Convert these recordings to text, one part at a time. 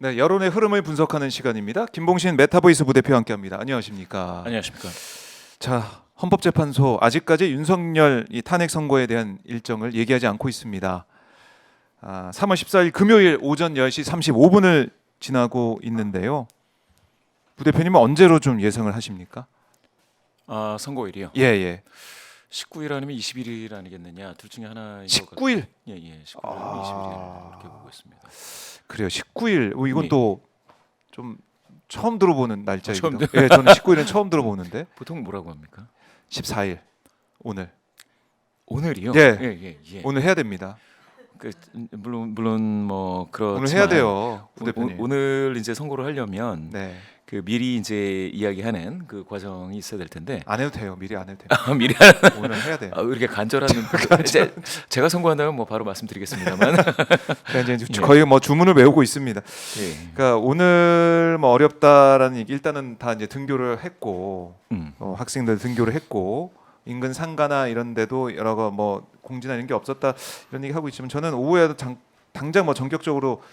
네, 여론의 흐름을 분석하는 시간입니다. 김봉신 메타보이스 부대표와 함께합니다. 안녕하십니까? 안녕하십니까? 자, 헌법재판소 아직까지 윤석열 이 탄핵 선고에 대한 일정을 얘기하지 않고 있습니다. 3월 14일 금요일 오전 10시 35분을 지나고 있는데요. 부대표님은 언제로 좀 예상을 하십니까? 선고일이요. 예. 19일 아니면 21일 아니겠느냐, 둘 중에 하나인 19일. 예, 19일 아니면 21일 이렇게 보고 있습니다. 그래요. 19일. 이건 예. 또 좀 처음 들어보는 날짜이기도. 처음 예, 저는 19일은 처음 들어보는데. 보통 뭐라고 합니까? 14일. 오늘. 오늘이요? 예. 예. 오늘 해야 됩니다. 물론 뭐 그렇지만 오늘 해야 돼요, 부대표님. 오늘 이제 선고를 하려면 네. 그 미리 이제 이야기하는 그 과정이 있어야 될 텐데. 안 해도 돼요. 미리 안 해도 돼요. 미리 오늘 해야 돼요. 이렇게 간절한 제가 선고한다면 뭐 바로 말씀드리겠습니다만. 그러니까 이제 거의 뭐 주문을 외우고 있습니다. 예. 그러니까 오늘 뭐 어렵다라는 얘기 일단은 다 이제 등교를 했고 학생들 등교를 했고 인근 상가나 이런 데도 여러 거 뭐 공지나 이런 게 없었다 이런 얘기 하고 있지만 저는 오후에 당장 뭐 전격적으로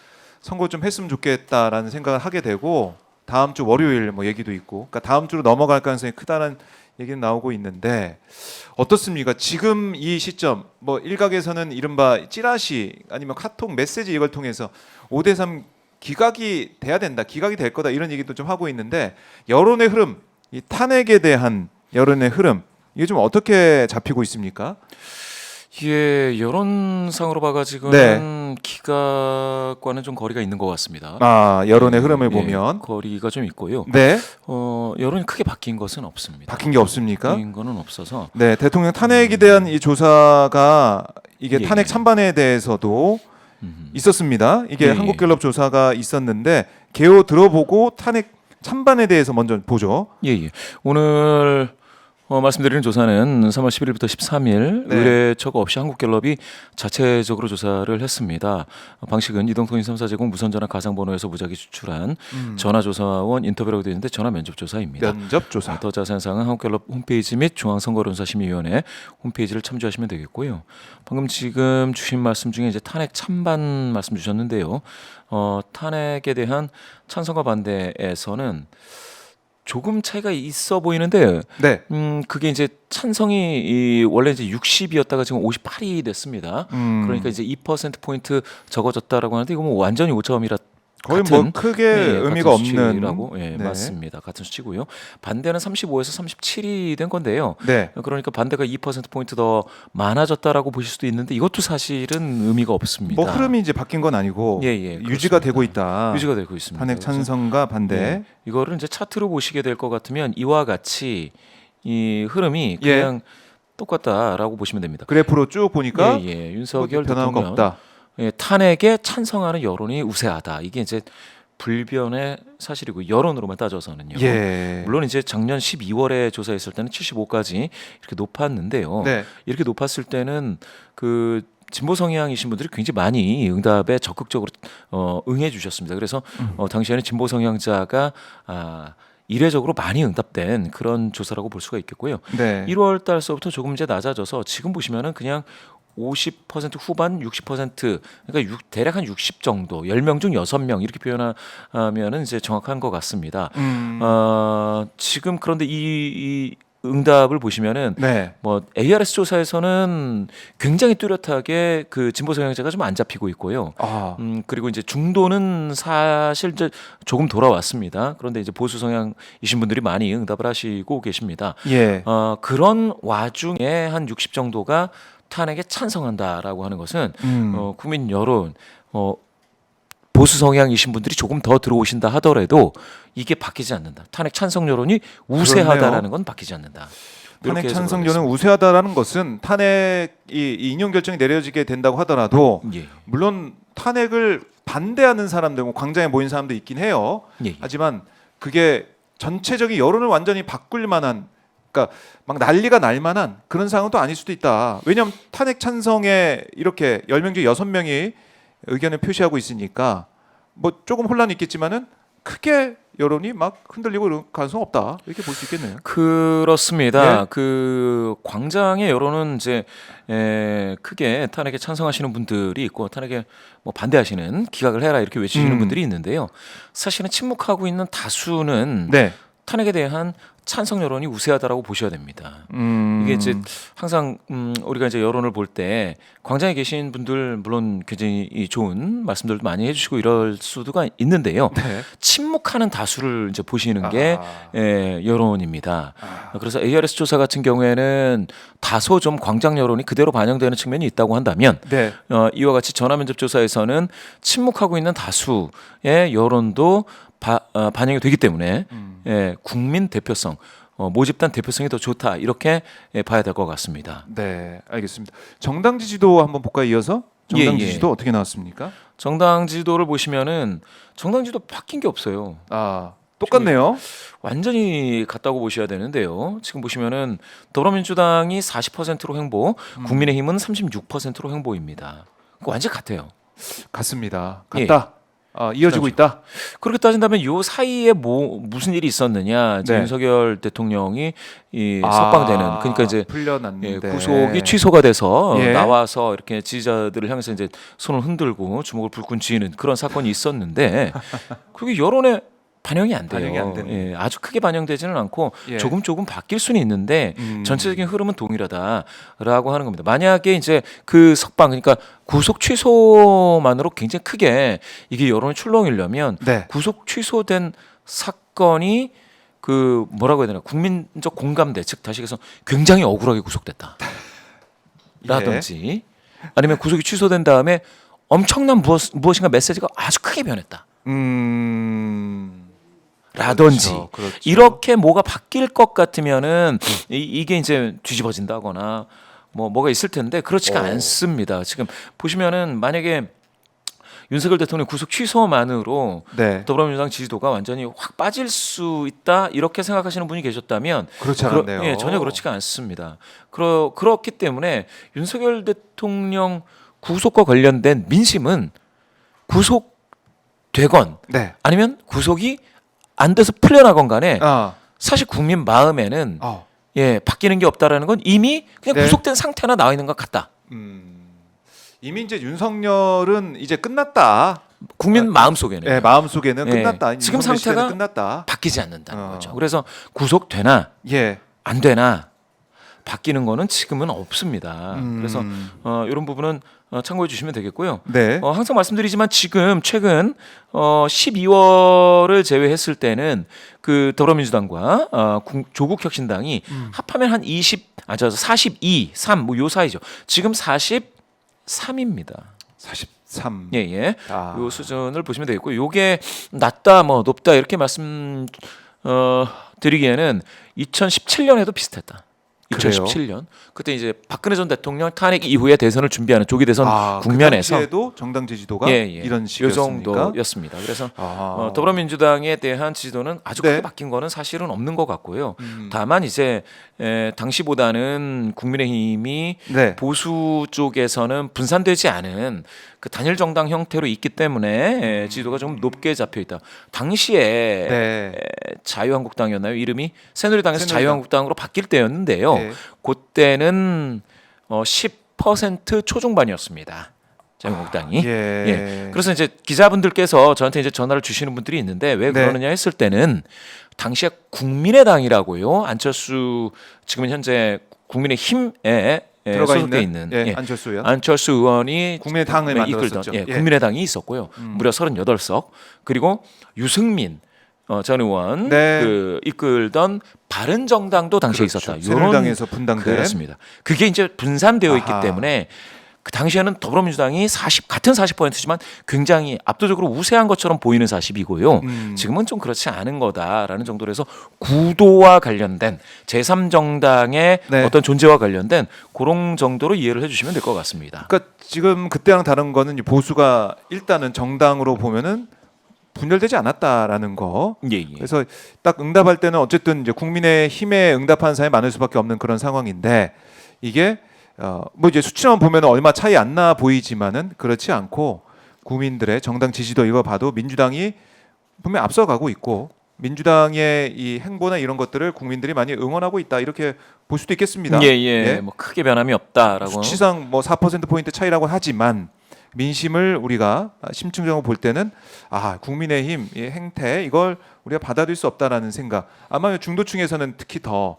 선고 좀 했으면 좋겠다라는 생각을 하게 되고 다음 주 월요일 뭐 얘기도 있고 그러니까 다음 주로 넘어갈 가능성이 크다는 얘기는 나오고 있는데 어떻습니까? 지금 이 시점 뭐 일각에서는 이른바 찌라시 아니면 카톡 메시지 이걸 통해서 5대3 기각이 돼야 된다. 기각이 될 거다. 이런 얘기도 좀 하고 있는데 여론의 흐름, 이 탄핵에 대한 여론의 흐름 이게 좀 어떻게 잡히고 있습니까? 예, 여론상으로 봐가지고는 기각과는 좀 거리가 있는 것 같습니다. 여론의 흐름을 보면 거리가 좀 있고요. 네. 여론이 크게 바뀐 것은 없습니다. 바뀐 게 없습니까? 바뀐 거는 없어서. 네, 대통령 탄핵에 대한 이 조사가 이게 탄핵 찬반에 대해서도 있었습니다. 이게 한국갤럽 조사가 있었는데 개요 들어보고 탄핵 찬반에 대해서 먼저 보죠. 예. 오늘 말씀드리는 조사는 3월 11일부터 13일 의뢰처가 없이 한국갤럽이 자체적으로 조사를 했습니다. 방식은 이동통 인삼사제공 무선전화 가상번호에서 무작위 추출한 전화조사원 인터뷰라고 되어 있는데 전화 면접조사입니다. 면접조사. 더 자세한 사항은 한국갤럽 홈페이지 및 중앙선거론사심의위원회 홈페이지를 참조하시면 되겠고요. 방금 지금 주신 말씀 중에 이제 탄핵 찬반 말씀 주셨는데요. 탄핵에 대한 찬성과 반대에서는 조금 차이가 있어 보이는데, 그게 이제 찬성이 원래 이제 60이었다가 지금 58이 됐습니다. 그러니까 이제 2% 포인트 적어졌다라고 하는데 이거 뭐 완전히 오차범위라 거의 같은, 뭐 크게 의미가 없는 라고 맞습니다. 같은 수치고요. 반대는 35에서 37이 된 건데요. 그러니까 반대가 2% 포인트 더 많아졌다라고 보실 수도 있는데 이것도 사실은 의미가 없습니다. 뭐 흐름이 이제 바뀐 건 아니고 유지가 되고 있다. 유지가 되고 있습니다. 탄핵 찬성과 반대. 이거를 이제 차트로 보시게 될 것 같으면 이와 같이 이 흐름이 그냥 똑같다라고 보시면 됩니다. 그래프로 쭉 보니까 윤석열 변화가 대통령 없다. 탄핵에 찬성하는 여론이 우세하다. 이게 이제 불변의 사실이고 여론으로만 따져서는요. 물론 이제 작년 12월에 조사했을 때는 75까지 이렇게 높았는데요. 이렇게 높았을 때는 그 진보 성향이신 분들이 굉장히 많이 응답에 적극적으로 응해 주셨습니다. 그래서 당시에는 진보 성향자가 이례적으로 많이 응답된 그런 조사라고 볼 수가 있겠고요. 1월 달서부터 조금 이제 낮아져서 지금 보시면은 그냥 50% 후반 60% 그러니까 대략 한 60 정도 10명 중 6명 이렇게 표현하면은 이제 정확한 것 같습니다. 지금 그런데 이 응답을 보시면은 뭐 ARS 조사에서는 굉장히 뚜렷하게 그 진보 성향자가 좀 안 잡히고 있고요. 그리고 이제 중도는 사실 이제 조금 돌아왔습니다. 그런데 이제 보수 성향이신 분들이 많이 응답을 하시고 계십니다. 그런 와중에 한 60 정도가 탄핵에 찬성한다라고 하는 것은 국민 여론 보수 성향이신 분들이 조금 더 들어오신다 하더라도 이게 바뀌지 않는다. 탄핵 찬성 여론이 우세하다라는 건 바뀌지 않는다. 탄핵 찬성 여론은 우세하다라는 것은 탄핵이 인용 결정이 내려지게 된다고 하더라도 물론 탄핵을 반대하는 사람들, 광장에 모인 사람도 있긴 해요. 하지만 그게 전체적인 여론을 완전히 바꿀 만한 그러니까 막 난리가 날 만한 그런 상황은 또 아닐 수도 있다. 왜냐하면 탄핵 찬성에 이렇게 10명 중 6명이 의견을 표시하고 있으니까 뭐 조금 혼란이 있겠지만은 크게 여론이 막 흔들리고 이런 가능성 없다 이렇게 볼 수 있겠네요. 그렇습니다. 예? 그 광장의 여론은 이제 크게 탄핵에 찬성하시는 분들이 있고 탄핵에 뭐 반대하시는 기각을 해라 이렇게 외치시는 분들이 있는데요. 사실은 침묵하고 있는 다수는 네. 탄핵에 대한 찬성 여론이 우세하다라고 보셔야 됩니다. 이게 이제 항상 우리가 이제 여론을 볼 때 광장에 계신 분들 물론 굉장히 좋은 말씀들도 많이 해주시고 이럴 수도가 있는데요. 네. 침묵하는 다수를 이제 보시는 게 여론입니다. 그래서 ARS 조사 같은 경우에는 다소 좀 광장 여론이 그대로 반영되는 측면이 있다고 한다면 네. 이와 같이 전화면접 조사에서는 침묵하고 있는 다수의 여론도 반영이 되기 때문에 국민 대표성, 모집단 대표성이 더 좋다 이렇게 봐야 될 것 같습니다. 네, 알겠습니다. 정당 지지도 한번 볼까요? 이어서 정당 지지도 어떻게 나왔습니까? 정당 지지도를 보시면은 정당 지지도 바뀐 게 없어요. 똑같네요. 완전히 같다고 보셔야 되는데요. 지금 보시면은 더불어민주당이 40%로 횡보, 국민의힘은 36%로 횡보입니다. 완전 같아요. 같습니다. 같다. 이어지고 있다. 그렇게 따진다면 요 사이에 무슨 일이 있었느냐? 이제 윤석열 대통령이 석방되는 그러니까 이제 풀려났는데 구속이 취소가 돼서 나와서 이렇게 지지자들을 향해서 이제 손을 흔들고 주먹을 불끈 쥐는 그런 사건이 있었는데 그게 여론에 반영이 안 돼요. 반영이 안 되는. 아주 크게 반영되지는 않고 조금 바뀔 수는 있는데 전체적인 흐름은 동일하다라고 하는 겁니다. 만약에 이제 그 석방 그러니까 구속 취소만으로 굉장히 크게 이게 여론이 출렁이려면 구속 취소된 사건이 그 뭐라고 해야 되나 국민적 공감대 즉 다시 해서 굉장히 억울하게 구속됐다. 라든지 아니면 구속이 취소된 다음에 엄청난 무엇인가 메시지가 아주 크게 변했다. 라든지 그렇죠. 이렇게 뭐가 바뀔 것 같으면은 이게 이제 뒤집어진다거나 뭐가 있을 텐데 그렇지가 않습니다. 지금 보시면은 만약에 윤석열 대통령 구속 취소만으로 더불어민주당 지지도가 완전히 확 빠질 수 있다 이렇게 생각하시는 분이 계셨다면 그렇지 않네요. 전혀 그렇지가 않습니다. 그렇기 때문에 윤석열 대통령 구속과 관련된 민심은 구속되건 아니면 구속이 안 돼서 풀려나건 간에 사실 국민 마음에는 바뀌는 게 없다라는 건 이미 그냥 구속된 상태나 나와 있는 것 같다. 이미 이제 윤석열은 이제 끝났다. 국민 마음속에는 마음속에는 끝났다. 지금 상태가 끝났다. 바뀌지 않는다는 거죠. 그래서 구속되나 안 되나 바뀌는 거는 지금은 없습니다. 그래서 이런 부분은 참고해 주시면 되겠고요. 항상 말씀드리지만 지금 최근 12월을 제외했을 때는 그 더불어민주당과 조국혁신당이 합하면 한 42, 3 뭐 요 사이죠. 지금 43입니다. 43. 요 수준을 보시면 되겠고, 요게 낮다, 높다 이렇게 말씀 드리기에는 2017년에도 비슷했다. 2017년 그때 이제 박근혜 전 대통령 탄핵 이후에 대선을 준비하는 조기 대선 국면에서 그 당시에도 정당 지지도가 이런 식이었습니까? 요 정도였습니다. 그래서 더불어민주당에 대한 지지도는 아주 크게 바뀐 거는 사실은 없는 것 같고요. 다만 이제 당시보다는 국민의힘이 보수 쪽에서는 분산되지 않은 그 단일 정당 형태로 있기 때문에 지지도가 좀 높게 잡혀 있다. 당시에 자유한국당이었나요? 이름이 새누리당에서 자유한국당으로 바뀔 때였는데요. 그때는 10% 초중반이었습니다. 자유한국당이. 그래서 이제 기자분들께서 저한테 이제 전화를 주시는 분들이 있는데 왜 그러느냐 했을 때는 당시에 국민의당이라고요. 안철수 지금은 현재 국민의힘에 소속돼 있는 안철수 의원이 국민의당을 만들었었죠. 국민의당이 있었고요. 무려 38석. 그리고 유승민 전 의원 그 이끌던 바른정당도 당시에 있었다. 새누리당에서 분당된. 그렇습니다. 그게 이제 분산되어 있기 때문에 그 당시에는 더불어민주당이 같은 40%지만 굉장히 압도적으로 우세한 것처럼 보이는 40이고요. 지금은 좀 그렇지 않은 거다라는 정도로 해서 구도와 관련된 제3정당의 어떤 존재와 관련된 그런 정도로 이해를 해주시면 될 것 같습니다. 그러니까 지금 그때랑 다른 거는 보수가 일단은 정당으로 보면은 분열되지 않았다라는 거. 그래서 딱 응답할 때는 어쨌든 이제 국민의힘에 응답하는 사람이 많을 수밖에 없는 그런 상황인데 이게 뭐 이제 수치만 보면 얼마 차이 안 나 보이지만은 그렇지 않고 국민들의 정당 지지도 이거 봐도 민주당이 분명 앞서가고 있고 민주당의 이 행보나 이런 것들을 국민들이 많이 응원하고 있다 이렇게 볼 수도 있겠습니다. 예. 뭐 크게 변함이 없다라고. 수치상 뭐 4%포인트 차이라고 하지만 민심을 우리가 심층적으로 볼 때는 국민의힘 이 행태 이걸 우리가 받아들일 수 없다라는 생각. 아마 중도층에서는 특히 더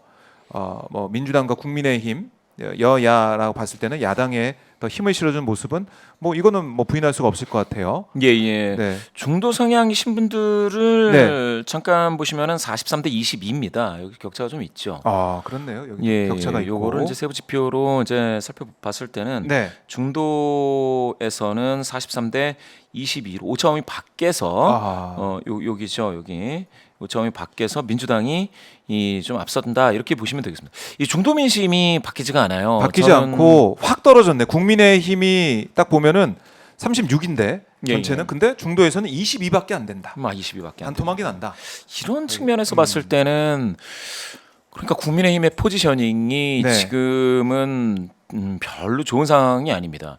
뭐 민주당과 국민의힘 여야라고 봤을 때는 야당에 더 힘을 실어준 모습은 뭐 이거는 뭐 부인할 수가 없을 것 같아요. 예. 네. 중도 성향이신 분들을 네. 잠깐 보시면은 43대 22입니다. 여기 격차가 좀 있죠. 그렇네요. 여기 격차가 있고. 요거를 이제 세부 지표로 이제 살펴봤을 때는 네. 중도에서는 43대 22로 5점이 밖에서 여기죠. 여기 5점이 밖에서 민주당이 좀 앞선다 이렇게 보시면 되겠습니다. 이 중도 민심이 바뀌지가 않아요. 바뀌지 않고 확 떨어졌네. 국민의힘이 딱 보면은 36인데 전체는 근데 중도에서는 22밖에 안 된다. 22밖에 안 반토막이 난다. 이런 측면에서 봤을 때는 그러니까 국민의힘의 포지셔닝이 네. 지금은 별로 좋은 상황이 아닙니다.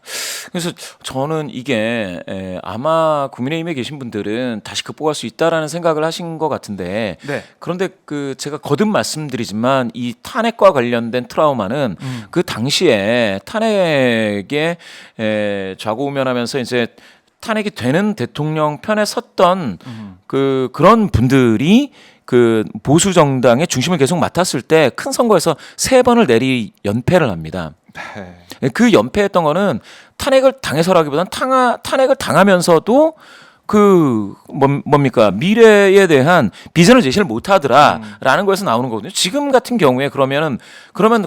그래서 저는 이게 아마 국민의힘에 계신 분들은 다시 극복할 수 있다라는 생각을 하신 것 같은데 네. 그런데 제가 거듭 말씀드리지만 이 탄핵과 관련된 트라우마는 그 당시에 탄핵에 좌고우면하면서 이제 탄핵이 되는 대통령 편에 섰던 그런 분들이 그 보수 정당의 중심을 계속 맡았을 때 큰 선거에서 3번을 내리 연패를 합니다. 네. 그 연패했던 거는 탄핵을 당해서라기보다는 탄핵을 당하면서도 뭡니까 미래에 대한 비전을 제시를 못하더라라는 거에서 나오는 거거든요. 지금 같은 경우에 그러면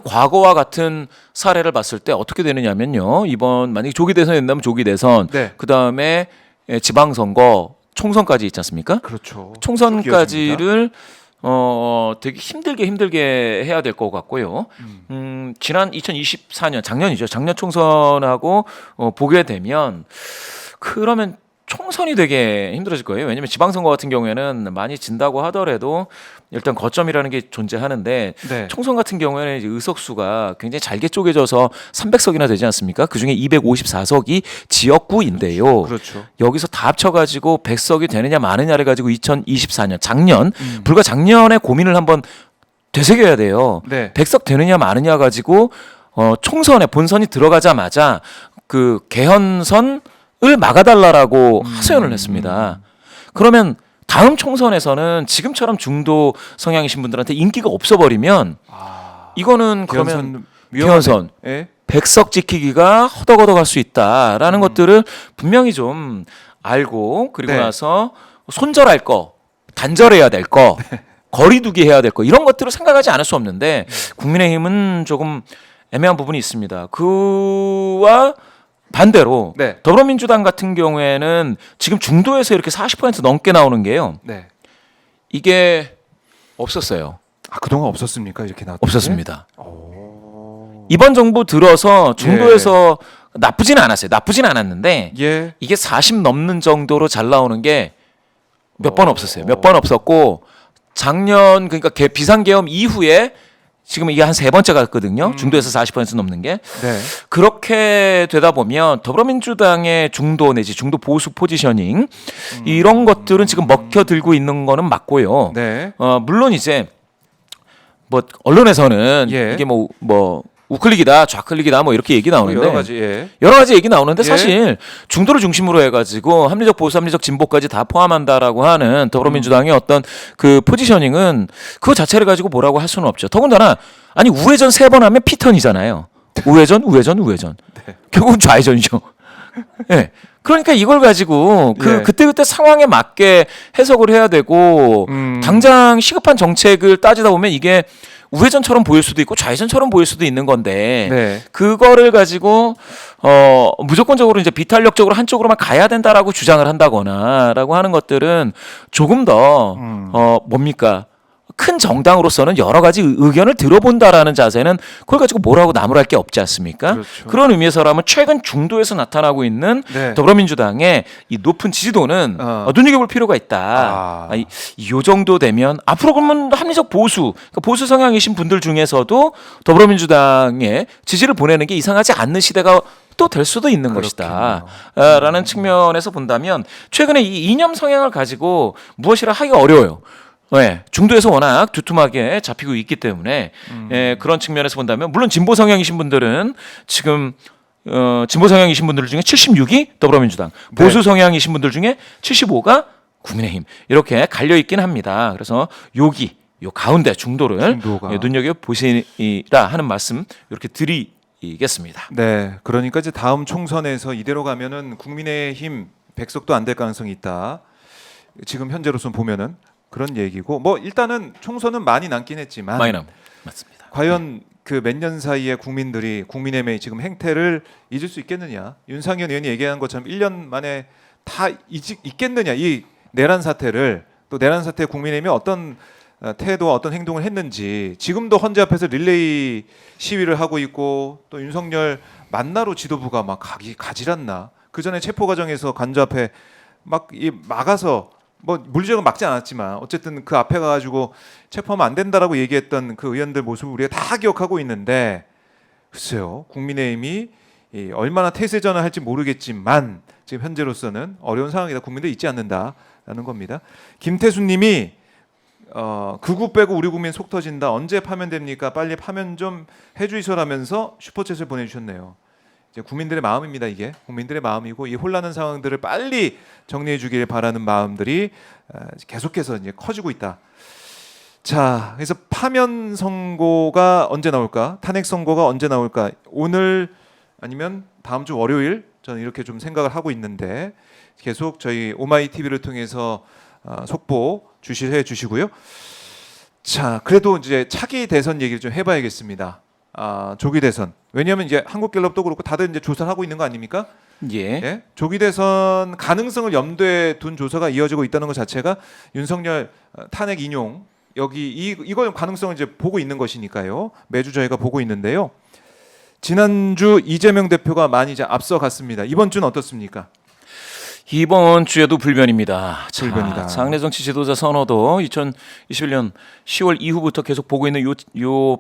과거와 같은 사례를 봤을 때 어떻게 되느냐면요. 이번 만약에 조기 대선이 된다면 조기 대선, 네. 그 다음에 지방선거, 총선까지 있지 않습니까? 그렇죠. 총선까지를 되게 힘들게 해야 될 것 같고요. 지난 2024년 작년이죠. 작년 총선하고 보게 되면 그러면 총선이 되게 힘들어질 거예요. 왜냐하면 지방선거 같은 경우에는 많이 진다고 하더라도 일단 거점이라는 게 존재하는데 네. 총선 같은 경우에는 이제 의석수가 굉장히 잘게 쪼개져서 300석이나 되지 않습니까? 그중에 254석이 지역구인데요. 그렇죠. 여기서 다 합쳐가지고 100석이 되느냐 마느냐를 가지고 2024년 작년 불과 작년에 고민을 한번 되새겨야 돼요. 네. 100석 되느냐 마느냐 가지고 총선에 본선이 들어가자마자 그 개헌선을 막아달라라고 하소연을 했습니다. 그러면 다음 총선에서는 지금처럼 중도 성향이신 분들한테 인기가 없어버리면 이거는 그러면 개헌선 예? 100석 지키기가 허덕허덕할 수 있다라는 것들을 분명히 좀 알고 그리고 네. 나서 손절할 거, 단절해야 될 거, 거리두기 해야 될 거 이런 것들을 생각하지 않을 수 없는데 국민의힘은 조금 애매한 부분이 있습니다. 그와 반대로 네. 더불어민주당 같은 경우에는 지금 중도에서 이렇게 40% 넘게 나오는 게요. 네. 이게 없었어요. 그동안 없었습니까? 이렇게 나왔던 없었습니다. 게? 오. 이번 정부 들어서 중도에서 나쁘진 않았어요. 나쁘진 않았는데 예. 이게 40 넘는 정도로 잘 나오는 게 몇 번 없었어요. 몇 번 없었고 작년 그러니까 비상계엄 이후에 지금 이게 한 3번째 갔거든요. 중도에서 40% 넘는 게. 네. 그렇게 되다 보면 더불어민주당의 중도 내지 중도 보수 포지셔닝 이런 것들은 지금 먹혀들고 있는 거는 맞고요. 네. 물론 이제 뭐 언론에서는 예. 이게 뭐 우클릭이다, 좌클릭이다 뭐 이렇게 얘기 나오는데 여러 가지 얘기 나오는데 사실 중도를 중심으로 해가지고 합리적 보수, 합리적 진보까지 다 포함한다라고 하는 더불어민주당의 어떤 그 포지셔닝은 그거 자체를 가지고 뭐라고 할 수는 없죠. 더군다나 아니 우회전 3번 하면 피턴이잖아요. 우회전. 네. 결국은 좌회전이죠. 네. 그러니까 이걸 가지고 그때 상황에 맞게 해석을 해야 되고 당장 시급한 정책을 따지다 보면 이게 우회전처럼 보일 수도 있고 좌회전처럼 보일 수도 있는 건데 네. 그거를 가지고 무조건적으로 이제 비탄력적으로 한쪽으로만 가야 된다라고 주장을 한다거나라고 하는 것들은 조금 더 뭡니까? 큰 정당으로서는 여러 가지 의견을 들어본다라는 자세는 그걸 가지고 뭐라고 나무랄 게 없지 않습니까? 그렇죠. 그런 의미에서라면 최근 중도에서 나타나고 있는 네. 더불어민주당의 이 높은 지지도는 눈여겨볼 필요가 있다. 이 정도 되면 앞으로 그러면 합리적 보수, 그러니까 보수 성향이신 분들 중에서도 더불어민주당에 지지를 보내는 게 이상하지 않는 시대가 또 될 수도 있는 것이다. 라는 측면에서 본다면 최근에 이 이념 성향을 가지고 무엇이라 하기가 어려워요. 중도에서 워낙 두툼하게 잡히고 있기 때문에 그런 측면에서 본다면 물론 진보 성향이신 분들은 지금 진보 성향이신 분들 중에 76이 더불어민주당, 보수 성향이신 분들 중에 75가 국민의힘 이렇게 갈려 있긴 합니다. 그래서 요 가운데 중도를 눈여겨 보시라 하는 말씀 이렇게 드리겠습니다. 네, 그러니까 이제 다음 총선에서 이대로 가면은 국민의힘 백석도 안 될 가능성이 있다. 지금 현재로서는 보면은 그런 얘기고 뭐 일단은 총선은 많이 남긴 했지만 맞습니다. 과연 그 몇 년 사이에 국민들이 국민의힘의 지금 행태를 잊을 수 있겠느냐? 윤상현 의원이 얘기한 것처럼 1년 만에 다 잊겠느냐? 이 내란 사태를 또 내란 사태 국민의힘이 어떤 태도와 어떤 행동을 했는지 지금도 헌재 앞에서 릴레이 시위를 하고 있고 또 윤석열 만나러 지도부가 막 가질 않나? 그 전에 체포 과정에서 관저 앞에 막 막아서 뭐 물리적으로 막지 않았지만 어쨌든 그 앞에 가가지고 체포하면 안 된다라고 얘기했던 그 의원들 모습을 우리가 다 기억하고 있는데 글쎄요 국민의힘이 얼마나 태세전을 할지 모르겠지만 지금 현재로서는 어려운 상황이다. 국민들 잊지 않는다라는 겁니다. 김태수님이 극우 빼고 우리 국민 속 터진다. 언제 파면됩니까? 빨리 파면 좀 해주이소라면서 슈퍼챗을 보내주셨네요. 이제 국민들의 마음입니다. 이게 국민들의 마음이고 이 혼란한 상황들을 빨리 정리해 주기를 바라는 마음들이 계속해서 이제 커지고 있다. 자, 그래서 파면 선고가 언제 나올까? 탄핵 선고가 언제 나올까? 오늘 아니면 다음 주 월요일 저는 이렇게 좀 생각을 하고 있는데 계속 저희 오마이 TV를 통해서 속보 주시해 주시고요. 자, 그래도 이제 차기 대선 얘기를 좀 해봐야겠습니다. 조기 대선. 왜냐하면 이제 한국갤럽도 그렇고 다들 이제 조사를 하고 있는 거 아닙니까? 예. 조기 대선 가능성을 염두에 둔 조사가 이어지고 있다는 것 자체가 윤석열 탄핵 인용 여기 이걸 가능성을 이제 보고 있는 것이니까요. 매주 저희가 보고 있는데요. 지난주 이재명 대표가 많이 이제 앞서갔습니다. 이번 주는 어떻습니까? 이번 주에도 불변입니다. 불변이다. 장래 정치 지도자 선호도 2021년 10월 이후부터 계속 보고 있는 요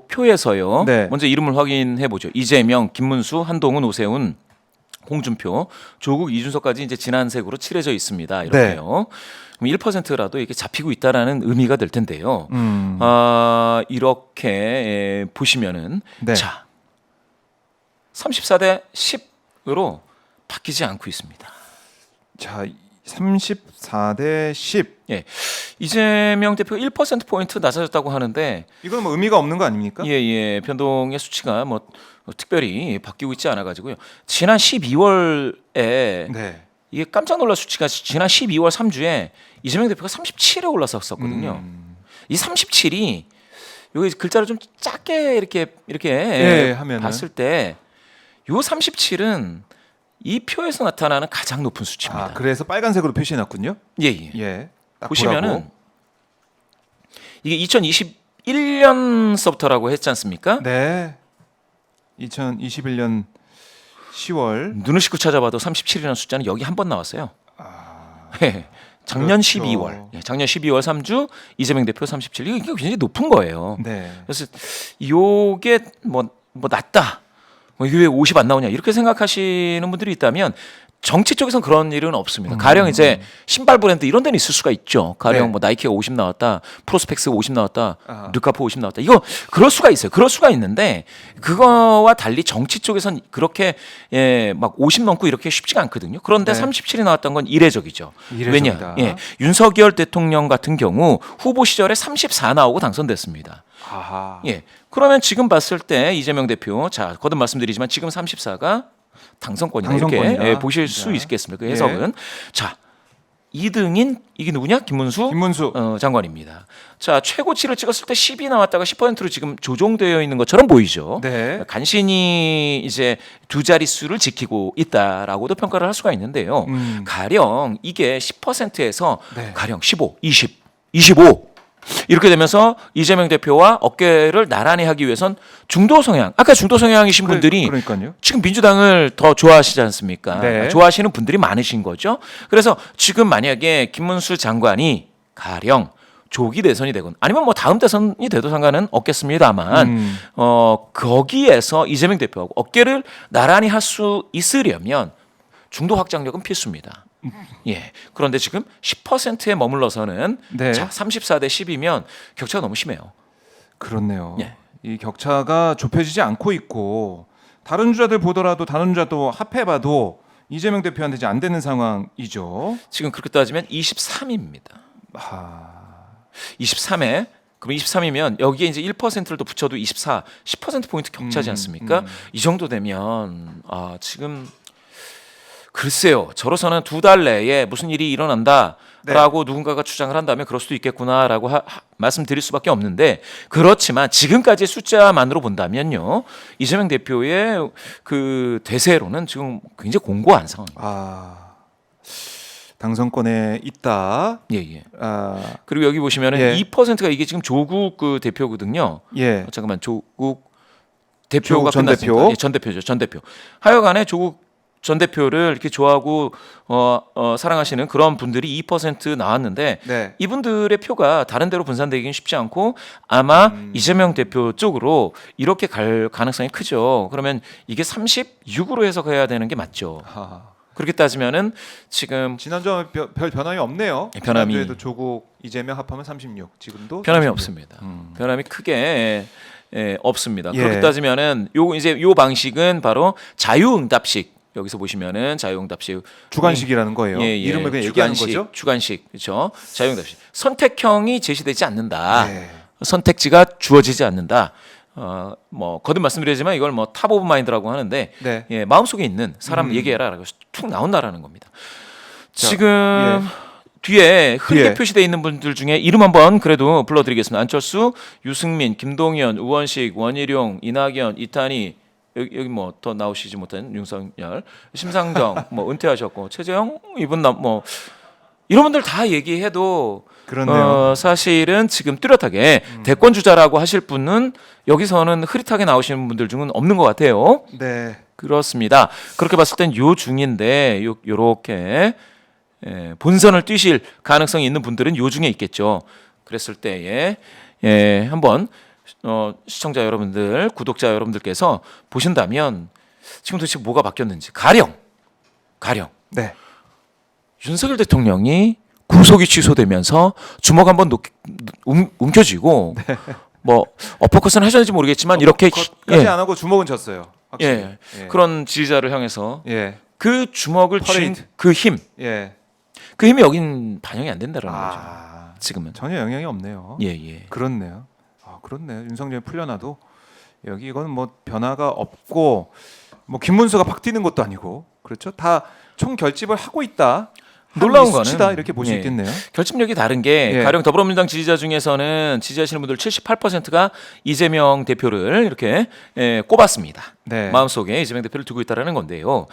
표에서요. 네. 먼저 이름을 확인해 보죠. 이재명, 김문수, 한동훈, 오세훈, 홍준표, 조국, 이준석까지 이제 진한 색으로 칠해져 있습니다. 이렇게요. 그럼 1%라도 이렇게 잡히고 있다라는 의미가 될 텐데요. 이렇게 보시면은 자 34대 10으로 바뀌지 않고 있습니다. 자, 34대 10. 예. 이재명 대표가 1% 포인트 낮아졌다고 하는데 이건 뭐 의미가 없는 거 아닙니까? 예. 변동의 수치가 뭐 특별히 바뀌고 있지 않아 가지고요. 지난 12월에 이게 깜짝 놀랄 수치가 지난 12월 3주에 이재명 대표가 37에 올라섰었거든요. 이 37이 여기 글자를 좀 작게 이렇게 하면은. 봤을 때 요 37은 이 표에서 나타나는 가장 높은 수치입니다. 그래서 빨간색으로 표시해 놨군요. 예. 딱 보시면은 보라고. 이게 2021년서부터라고 했지 않습니까? 네. 2021년 10월. 눈을 씻고 찾아봐도 37이라는 숫자는 여기 한 번 나왔어요. 네. 작년 그렇죠. 12월. 작년 12월 3주 이재명 대표 37. 이게 굉장히 높은 거예요. 네. 그래서 요게 뭐 낮다. 이게 왜 50 안 나오냐 이렇게 생각하시는 분들이 있다면 정치 쪽에서는 그런 일은 없습니다. 가령 이제 신발 브랜드 이런 데는 있을 수가 있죠. 가령 뭐 나이키가 50 나왔다, 프로스펙스가 50 나왔다, 르카포 50 나왔다. 이거 그럴 수가 있어요. 그럴 수가 있는데 그거와 달리 정치 쪽에서는 그렇게 막 50 넘고 이렇게 쉽지가 않거든요. 그런데 37이 나왔던 건 이례적이죠. 이례적이다. 왜냐? 윤석열 대통령 같은 경우 후보 시절에 34 나오고 당선됐습니다. 그러면 지금 봤을 때 이재명 대표 거듭 말씀드리지만 지금 34가 당선권이다 이렇게 보실 수 있겠습니다. 그 해석은 자 2등인 이게 누구냐? 김문수 장관입니다. 자 최고치를 찍었을 때 10이 나왔다가 10%로 지금 조정되어 있는 것처럼 보이죠. 간신히 이제 두 자릿수를 지키고 있다라고도 평가를 할 수가 있는데요. 가령 이게 10%에서 가령 15, 20, 25 이렇게 되면서 이재명 대표와 어깨를 나란히 하기 위해선 중도 성향, 아까 중도 성향이신 분들이 지금 민주당을 더 좋아하시지 않습니까? 좋아하시는 분들이 많으신 거죠. 그래서 지금 만약에 김문수 장관이 가령 조기 대선이 되건 아니면 뭐 다음 대선이 돼도 상관은 없겠습니다만 거기에서 이재명 대표하고 어깨를 나란히 할 수 있으려면 중도 확장력은 필수입니다. 예. 그런데 지금 10%에 머물러서는 네. 자, 34대 10이면 격차가 너무 심해요. 그렇네요. 예. 이 격차가 좁혀지지 않고 있고 다른 주자들 보더라도 다른 주자도 합해봐도 이재명 대표한테 이제 안 되는 상황이죠. 지금 그렇게 따지면 23입니다. 23에 그럼 23이면 여기에 이제 1%를 더 붙여도 24, 10% 포인트 격차지 않습니까? 이 정도 되면 지금 글쎄요. 저로서는 2달 내에 무슨 일이 일어난다라고 누군가가 주장을 한다면 그럴 수도 있겠구나라고 말씀드릴 수밖에 없는데 그렇지만 지금까지의 숫자만으로 본다면요. 이재명 대표의 그 대세로는 지금 굉장히 공고한 상황입니다. 당선권에 있다. 예. 그리고 여기 보시면은 예. 2%가 이게 지금 조국 그 대표거든요. 예. 잠깐만 조국 대표가 전 끝났으니까. 대표. 예, 전 대표죠. 전 대표. 하여간에 조국 전 대표를 이렇게 좋아하고 사랑하시는 그런 분들이 2% 나왔는데 네. 이분들의 표가 다른 데로 분산되기는 쉽지 않고 아마 이재명 대표 쪽으로 이렇게 갈 가능성이 크죠. 그러면 이게 36으로 해석해야 되는 게 맞죠. 그렇게 따지면은 지금 지난주와 별 변함이 없네요. 변함이 지난주에도 조국 이재명 합하면 36. 지금도 변함이 36. 없습니다. 변함이 크게 없습니다. 예. 그렇게 따지면은 요 방식은 바로 자유응답식. 여기서 보시면은 자유응답식 주관식이라는 거예요. 예. 이름을 그냥 얘기하는 주관식, 거죠. 주관식 그렇죠. 자유응답식 선택형이 제시되지 않는다. 네. 선택지가 주어지지 않는다. 뭐 거듭 말씀드리지만 이걸 뭐 탑 오브 마인드라고 하는데 네. 예, 마음속에 있는 사람 얘기해라라고 툭 나온다라는 겁니다. 자, 지금 뒤에 흐리게 뒤에. 표시되어 있는 분들 중에 이름 한번 그래도 불러드리겠습니다. 안철수, 유승민, 김동연, 우원식, 원희룡, 이낙연, 이탄희 여기 뭐 더 나오시지 못한 윤석열, 심상정 뭐 은퇴하셨고 최재형 이분 뭐 이런 분들 다 얘기해도 그렇네요. 사실은 지금 뚜렷하게 대권 주자라고 하실 분은 여기서는 흐릿하게 나오시는 분들 중은 없는 것 같아요. 네. 그렇습니다. 그렇게 봤을 땐 요 중인데 요렇게 본선을 뛰실 가능성이 있는 분들은 요 중에 있겠죠. 그랬을 때에 한번 시청자 여러분들, 구독자 여러분들께서 보신다면 지금 도대체 뭐가 바뀌었는지 가령 네. 윤석열 대통령이 구속이 취소되면서 주먹 한번 움켜쥐고 뭐 어퍼컷은 하셨는지 모르겠지만 이렇게 까지 안 하고 주먹은 졌어요. 확실히. 그런 지지자를 향해서 예. 그 주먹을 쥔 퍼레이드. 그 힘, 예. 그 힘이 여긴 반영이 안 된다라는 거죠. 지금은. 전혀 영향이 없네요. 예. 그렇네요. 그렇네요. 윤석열이 풀려나도 여기 이건 뭐 변화가 없고 뭐 김문수가 바뀌는 것도 아니고 그렇죠. 다 총 결집을 하고 있다. 놀라운 거는 수치다 이렇게 볼 수 있겠네요. 결집력이 다른 게 가령 더불어민주당 지지자 중에서는 지지하시는 분들 78%가 이재명 대표를 이렇게 꼽았습니다. 네. 마음속에 이재명 대표를 두고 있다라는 건데요.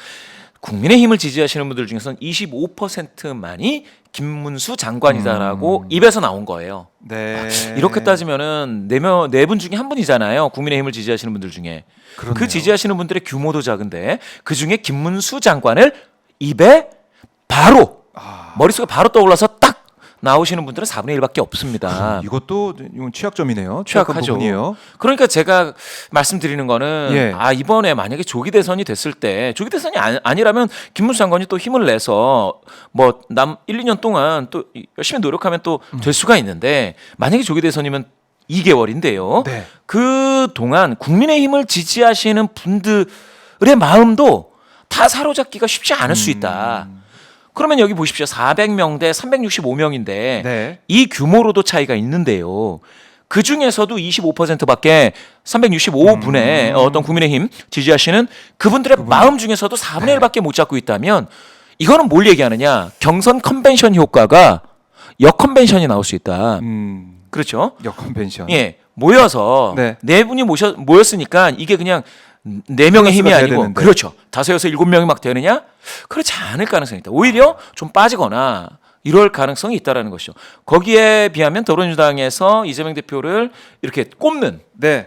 국민의힘을 지지하시는 분들 중에서는 25%만이 김문수 장관이다라고 입에서 나온 거예요. 네. 이렇게 따지면은 네 분 중에 한 분이잖아요. 국민의힘을 지지하시는 분들 중에. 그렇네요. 그 지지하시는 분들의 규모도 작은데 그 중에 김문수 장관을 입에 바로 머릿속에 바로 떠올라서 딱 나오시는 분들은 4분의 1밖에 없습니다. 이것도 취약점이네요. 취약하죠. 부분이에요. 그러니까 제가 말씀드리는 거는 이번에 만약에 조기 대선이 됐을 때 조기 대선이 아니라면 김문수 장관이 또 힘을 내서 뭐 1, 2년 동안 또 열심히 노력하면 또 될 수가 있는데 만약에 조기 대선이면 2개월인데요. 네. 그 동안 국민의힘을 지지하시는 분들의 마음도 다 사로잡기가 쉽지 않을 수 있다. 그러면 여기 보십시오. 400명 대 365명인데 이 규모로도 차이가 있는데요. 그 중에서도 25%밖에 365분의 어떤 국민의힘 지지하시는 그분들의 마음 중에서도 4분의 1밖에 못 잡고 있다면 이거는 뭘 얘기하느냐? 경선 컨벤션 효과가 역 컨벤션이 나올 수 있다. 그렇죠? 역 컨벤션. 모여서 네 분이 모였으니까 이게 그냥 4명의 힘이 아니고 그렇죠. 5에서 7명이 막 되느냐? 그렇지 않을 가능성이 있다. 오히려 좀 빠지거나 이럴 가능성이 있다라는 것이죠. 거기에 비하면 더불어민주당에서 이재명 대표를 이렇게 꼽는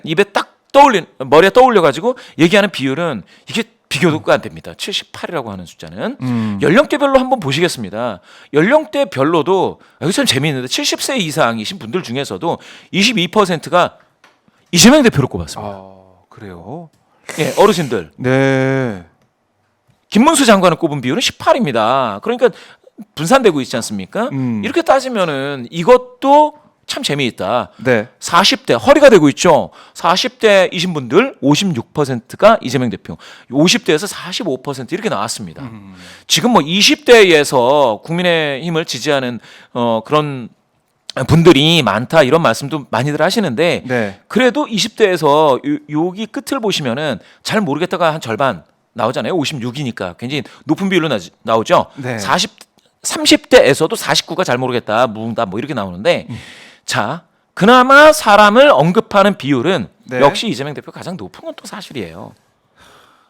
입에 딱 머리에 떠올려 가지고 얘기하는 비율은 이게 비교가 안 됩니다. 78이라고 하는 숫자는 연령대별로 한번 보시겠습니다. 연령대별로도 여기 참 재미있는데 70세 이상이신 분들 중에서도 22%가 이재명 대표를 꼽았습니다. 그래요? 어르신들. 네. 김문수 장관을 꼽은 비율은 18입니다. 그러니까 분산되고 있지 않습니까? 이렇게 따지면은 이것도 참 재미있다. 네. 40대 허리가 되고 있죠. 40대이신 분들 56%가 이재명 대표, 50대에서 45% 이렇게 나왔습니다. 지금 뭐 20대에서 국민의힘을 지지하는 그런 분들이 많다 이런 말씀도 많이들 하시는데 네. 그래도 20대에서 여기 끝을 보시면은 잘 모르겠다가 한 절반 나오잖아요. 56이니까 굉장히 높은 비율로 나오죠. 네. 30대에서도 49가 잘 모르겠다, 무응답 뭐 이렇게 나오는데 자, 그나마 사람을 언급하는 비율은 네. 역시 이재명 대표 가장 높은 건 또 사실이에요.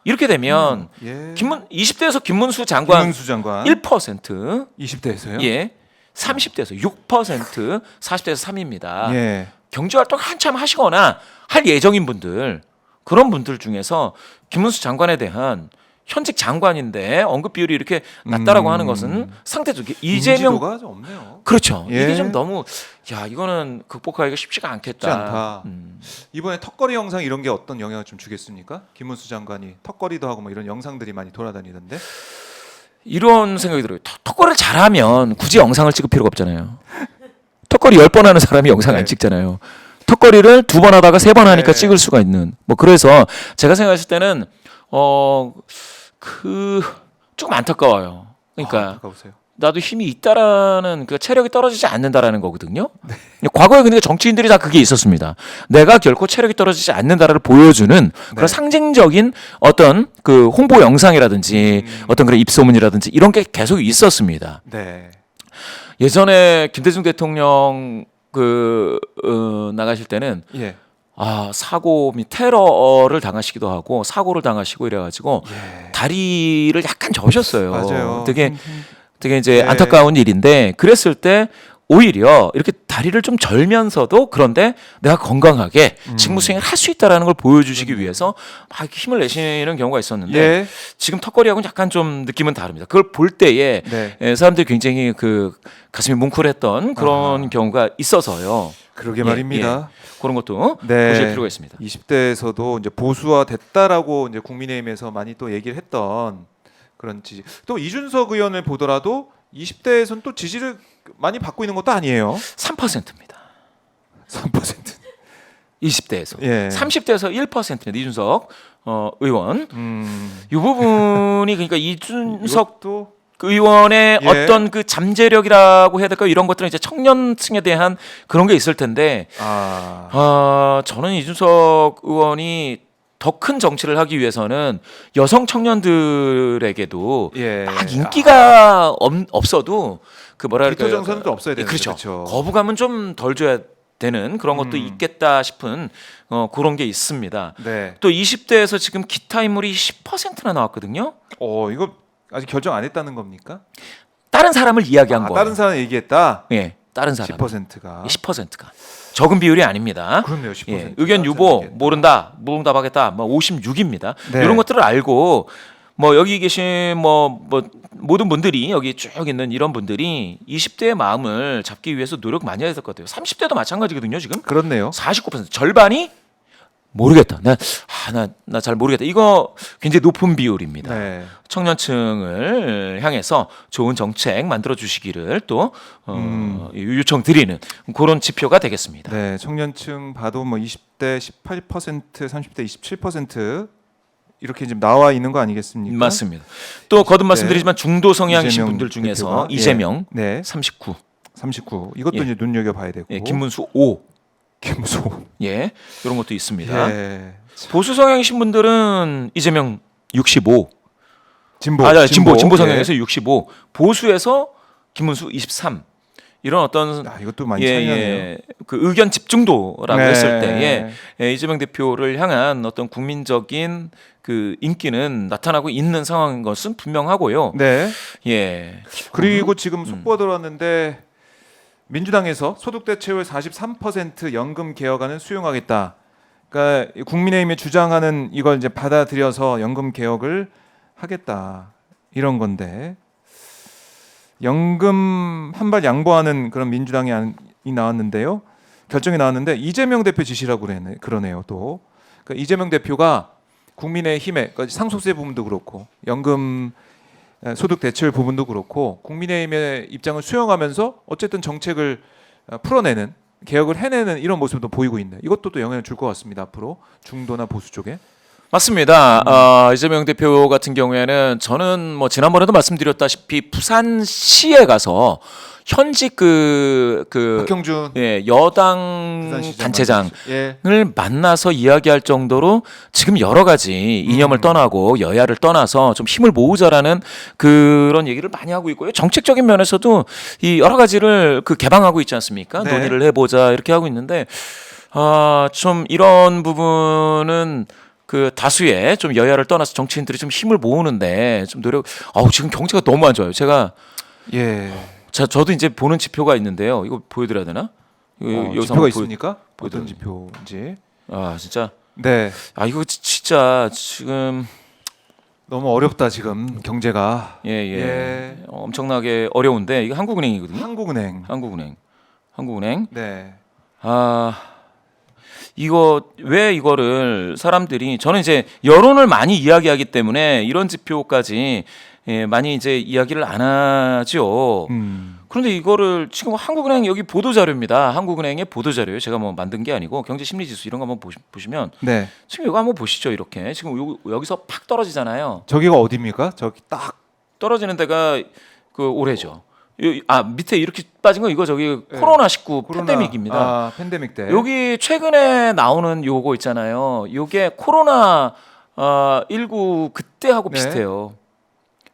이렇게 되면 예. 20대에서 김문수 장관, 김문수 장관 1%, 20대에서요? 예, 30대에서 6%, 40대에서 3입니다. 예. 경제활동 한참 하시거나 할 예정인 분들, 그런 분들 중에서 김문수 장관에 대한 현직 장관인데 언급 비율이 이렇게 낮다라고 하는 것은 상대적으로 이재명, 인지도가 좀 없네요. 그렇죠. 예. 이게 좀 너무 이거는 극복하기가 쉽지가 않겠다. 쉽지 않다. 이번에 턱걸이 영상 이런 게 어떤 영향을 좀 주겠습니까? 김문수 장관이 턱걸이도 하고 뭐 이런 영상들이 많이 돌아다니던데. 이런 생각이 들어요. 턱걸이를 잘하면 굳이 영상을 찍을 필요가 없잖아요. 턱걸이 10번 하는 사람이 영상 안 네. 찍잖아요. 턱걸이를 2번 하다가 3번 하니까 네. 찍을 수가 있는. 뭐 그래서 제가 생각했을 때는 조금 안타까워요. 그러니까 안타까우세요. 나도 힘이 있다라는 그 체력이 떨어지지 않는다라는 거거든요. 과거에 근데 정치인들이 다 그게 있었습니다. 내가 결코 체력이 떨어지지 않는다를 보여주는 그런 상징적인 어떤 그 홍보 영상이라든지 어떤 그런 입소문이라든지 이런 게 계속 있었습니다. 네. 예전에 김대중 대통령 나가실 때는 예. 사고 및 테러를 당하시기도 하고 사고를 당하시고 이래가지고 예. 다리를 약간 접으셨어요. 맞아요. 되게 이제 네. 안타까운 일인데 그랬을 때 오히려 이렇게 다리를 좀 절면서도 그런데 내가 건강하게 직무 수행을 할 수 있다라는 걸 보여주시기 위해서 막 이렇게 힘을 내시는 경우가 있었는데 예. 지금 턱걸이하고는 약간 좀 느낌은 다릅니다. 그걸 볼 때에 네. 사람들이 굉장히 그 가슴이 뭉클했던 그런 경우가 있어서요. 그러게 말입니다. 그런 것도 네. 보실 필요가 있습니다. 20대에서도 이제 보수화 됐다라고 이제 국민의힘에서 많이 또 얘기를 했던 그런 지지. 또 이준석 의원을 보더라도 20대에서는 또 지지를 많이 받고 있는 것도 아니에요. 3%입니다. 3%. 20대에서. 예. 30대에서 1%입니다. 이준석 의원. 이 부분이 그러니까 이준석 또 의원의 예. 어떤 그 잠재력이라고 해야 될까요? 이런 것들은 이제 청년층에 대한 그런 게 있을 텐데 저는 이준석 의원이 더 큰 정치를 하기 위해서는 여성 청년들에게도 예. 막 인기가 없어도 그 뭐랄까요? 기초 정서는 좀 없어야 되는데 그렇죠. 거부감은 좀 덜 줘야 되는 그런 것도 있겠다 싶은 그런 게 있습니다. 네. 또 20대에서 지금 기타 인물이 10%나 나왔거든요. 이거 아직 결정 안 했다는 겁니까? 다른 사람을 이야기한 거예요. 다른 사람 얘기했다. 예, 다른 사람. 10%가. 10%가 적은 비율이 아닙니다. 그렇네요. 10%. 예, 의견 유보 모른다, 무응답하겠다, 뭐 56입니다. 네. 이런 것들을 알고 뭐 여기 계신 뭐 모든 분들이 여기 쭉 있는 이런 분들이 20대의 마음을 잡기 위해서 노력 많이 해야 될 것 같아요. 30대도 마찬가지거든요. 지금 그렇네요. 49% 절반이 모르겠다. 나 잘 모르겠다. 이거 굉장히 높은 비율입니다. 네. 청년층을 향해서 좋은 정책 만들어 주시기를 또 요청드리는 그런 지표가 되겠습니다. 네, 청년층 봐도 뭐 20대 18%, 30대 27% 이렇게 지금 나와 있는 거 아니겠습니까? 맞습니다. 또 거듭 말씀드리지만 중도 성향이신 이재명 분들 중에서 대표가, 이재명 네, 39, 39. 이것도 예. 이제 눈여겨 봐야 되고. 예, 김문수 5, 김소. 예, 이런 것도 있습니다. 예. 보수 성향이신 분들은 이재명 65, 진보. 진보 성향에서 65, 보수에서 김문수 23. 이런 어떤 이것도 많이 차이나네요. 그 의견 집중도라고 네. 했을 때에 이재명 대표를 향한 어떤 국민적인 그 인기는 나타나고 있는 상황인 것은 분명하고요. 네. 예. 그리고 지금 속보가 들어왔는데 민주당에서 소득대체율 43% 연금 개혁안을 수용하겠다. 그러니까 국민의힘이 주장하는 이걸 이제 받아들여서 연금 개혁을 하겠다 이런 건데 연금 한발 양보하는 그런 민주당이 나왔는데요. 결정이 나왔는데 이재명 대표 지시라고 그러네요. 또 그러니까 이재명 대표가 국민의힘의 그러니까 상속세 부분도 그렇고 연금 소득 대출 부분도 그렇고 국민의힘의 입장을 수용하면서 어쨌든 정책을 풀어내는 개혁을 해내는 이런 모습도 보이고 있네. 이것도 또 영향을 줄 것 같습니다. 앞으로 중도나 보수 쪽에. 맞습니다. 이재명 대표 같은 경우에는 저는 뭐 지난번에도 말씀드렸다시피 부산시에 가서 현직 박형준 여당 부산시장 단체장을 예. 만나서 이야기할 정도로 지금 여러 가지 이념을 떠나고 여야를 떠나서 좀 힘을 모으자라는 그런 얘기를 많이 하고 있고요. 정책적인 면에서도 이 여러 가지를 개방하고 있지 않습니까? 네. 논의를 해보자 이렇게 하고 있는데 좀 이런 부분은 다수의 좀 여야를 떠나서 정치인들이 좀 힘을 모으는데 좀 지금 경제가 너무 안 좋아요. 저도 이제 보는 지표가 있는데요. 이거 보여드려야 되나? 지표가 있습니까? 어떤 지표인지. 진짜. 네. 이거 진짜 지금 너무 어렵다 지금 경제가. 예. 엄청나게 어려운데 이거 한국은행이거든요. 한국은행. 네. 이거를 사람들이 저는 이제 여론을 많이 이야기하기 때문에 이런 지표까지 많이 이제 이야기를 안 하죠. 그런데 이거를 지금 한국은행 여기 보도 자료입니다. 한국은행의 보도 자료예요. 제가 뭐 만든 게 아니고 경제 심리 지수 이런 거 한번 보시면 네. 지금 이거 한번 보시죠. 이렇게 지금 여기서 팍 떨어지잖아요. 저기가 어디입니까? 저기 딱 떨어지는 데가 올해죠. 밑에 이렇게 빠진 거 이거 저기 코로나19 팬데믹입니다. 팬데믹 때. 여기 최근에 나오는 요거 있잖아요. 요게 코로나 19 그때하고 네. 비슷해요.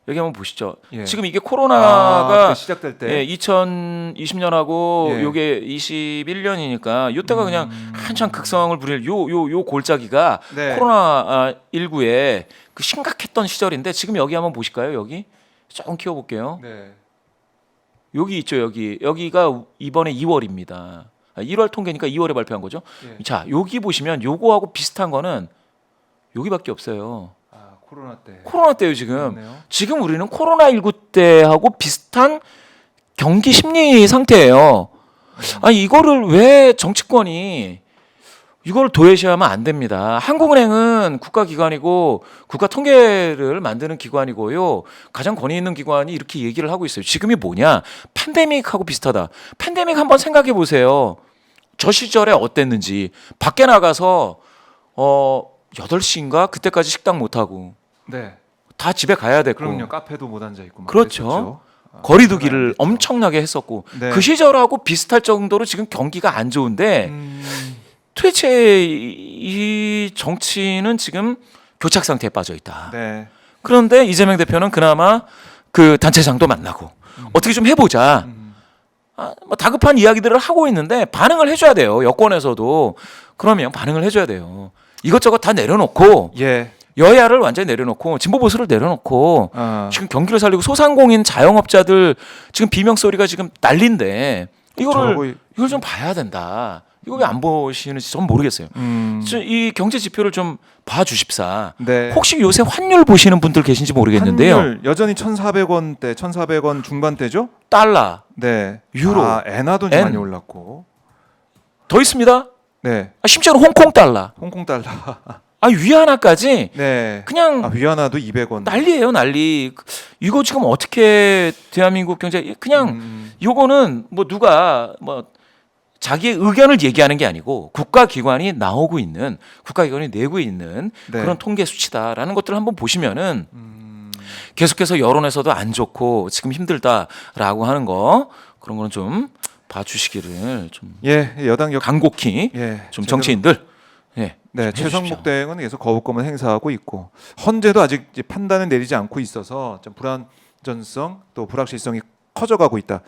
여기 한번 보시죠. 예. 지금 이게 코로나가 시작될 때 2020년하고 요게 21년이니까 요때가 그냥 한창 극성을 부릴 요 골짜기가 네. 코로나 19에 심각했던 시절인데 지금 여기 한번 보실까요? 여기 조금 키워볼게요. 네. 여기 있죠. 여기가 이번에 2월입니다. 1월 통계니까 2월에 발표한 거죠. 예. 자, 여기 보시면 요거하고 비슷한 거는 여기밖에 없어요. 코로나 때요 지금. 그렇네요. 지금 우리는 코로나19 때하고 비슷한 경기 심리 상태예요. 이거를 왜 정치권이 이걸 도외시하면 안 됩니다. 한국은행은 국가기관이고 국가 통계를 만드는 기관이고요. 가장 권위 있는 기관이 이렇게 얘기를 하고 있어요. 지금이 뭐냐? 팬데믹하고 비슷하다. 팬데믹 한번 생각해 보세요. 저 시절에 어땠는지. 밖에 나가서 8시인가 그때까지 식당 못 하고 네. 다 집에 가야 됐고. 그럼요. 카페도 못 앉아 있고. 그렇죠. 거리두기를 엄청나게 했었고. 네. 그 시절하고 비슷할 정도로 지금 경기가 안 좋은데 도대체 이 정치는 지금 교착 상태에 빠져 있다. 네. 그런데 이재명 대표는 그나마 단체장도 만나고 어떻게 좀 해보자. 뭐 다급한 이야기들을 하고 있는데 반응을 해줘야 돼요. 여권에서도. 그러면 반응을 해줘야 돼요. 이것저것 다 내려놓고 예. 여야를 완전히 내려놓고 진보 보수를 내려놓고 지금 경기를 살리고 소상공인 자영업자들 지금 비명 소리가 지금 난린데 이걸 좀 봐야 된다. 이거 왜 안 보시는지 전 모르겠어요. 이 경제 지표를 좀 봐주십사. 네. 혹시 요새 환율 보시는 분들 계신지 모르겠는데요. 환율 여전히 1,400원대, 1,400원 중반대죠? 달러, 네. 유로, 엔화도 엔. 많이 올랐고. 더 있습니다. 네. 심지어는 홍콩 달러. 홍콩 달러. 위안화까지 네. 그냥 위안화도 200원. 난리예요, 난리. 이거 지금 어떻게 대한민국 경제 그냥 요거는 뭐 누가 뭐 자기의 의견을 얘기하는 게 아니고 국가기관이 내고 있는 네. 그런 통계 수치다라는 것들을 한번 보시면은 계속해서 여론에서도 안 좋고 지금 힘들다라고 하는 거 그런 거는 좀 봐주시기를 좀 여당 간곡히 좀 정치인들 네, 최성목 대행은 계속 거부권을 행사하고 있고 헌재도 아직 이제 판단을 내리지 않고 있어서 좀 불안전성 또 불확실성이 커져가고 있다.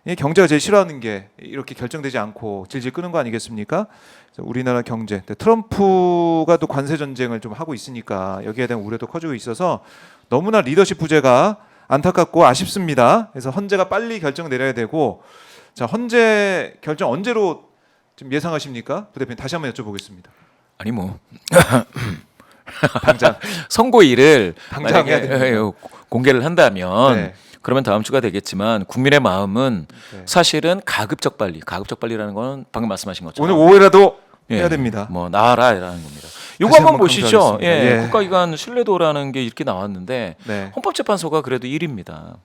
이 경제가 제일 싫어하는 게 이렇게 결정되지 않고 질질 끄는 거 아니겠습니까? 우리나라 경제, 트럼프가 또 관세 전쟁을 좀 하고 있으니까 여기에 대한 우려도 커지고 있어서 너무나 리더십 부재가 안타깝고 아쉽습니다. 그래서 헌재가 빨리 결정 내려야 되고, 자 헌재 결정 언제로 좀 예상하십니까, 부대표님? 다시 한번 여쭤보겠습니다. 아니 뭐 당장 선고일을 당장 해야 됩니다. 공개를 한다면. 네. 그러면 다음 주가 되겠지만 국민의 마음은 네. 사실은 가급적 빨리라는 건 방금 말씀하신 것처럼 오늘 오후에라도 해야 됩니다. 뭐 나와라라는 겁니다. 요거 한번 보시죠. 강조하겠습니다. 예, 예. 국가기관 신뢰도라는 게 이렇게 나왔는데 네. 헌법재판소가 그래도 1위입니다.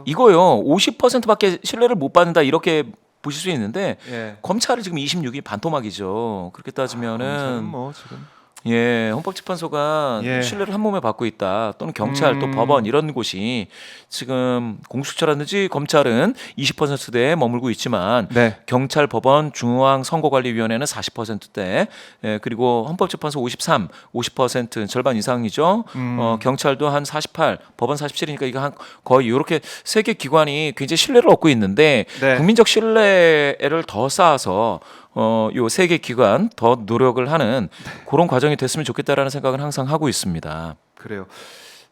이거요 50%밖에 신뢰를 못 받는다 이렇게 보실 수 있는데 예. 검찰이 지금 26위 반토막이죠. 그렇게 따지면은 검찰은 뭐 지금 예, 헌법재판소가 예. 신뢰를 한 몸에 받고 있다. 또는 경찰, 또 법원 이런 곳이 지금 공수처라든지 검찰은 20%대에 머물고 있지만 네. 경찰, 법원, 중앙선거관리위원회는 40%대, 예, 그리고 헌법재판소 53, 50% 절반 이상이죠. 경찰도 한 48, 법원 47이니까 이거 한 거의 이렇게 세 개 기관이 굉장히 신뢰를 얻고 있는데 네. 국민적 신뢰를 더 쌓아서 요 세 개 기관 더 노력을 하는 그런 과정이 됐으면 좋겠다라는 생각은 항상 하고 있습니다. 그래요.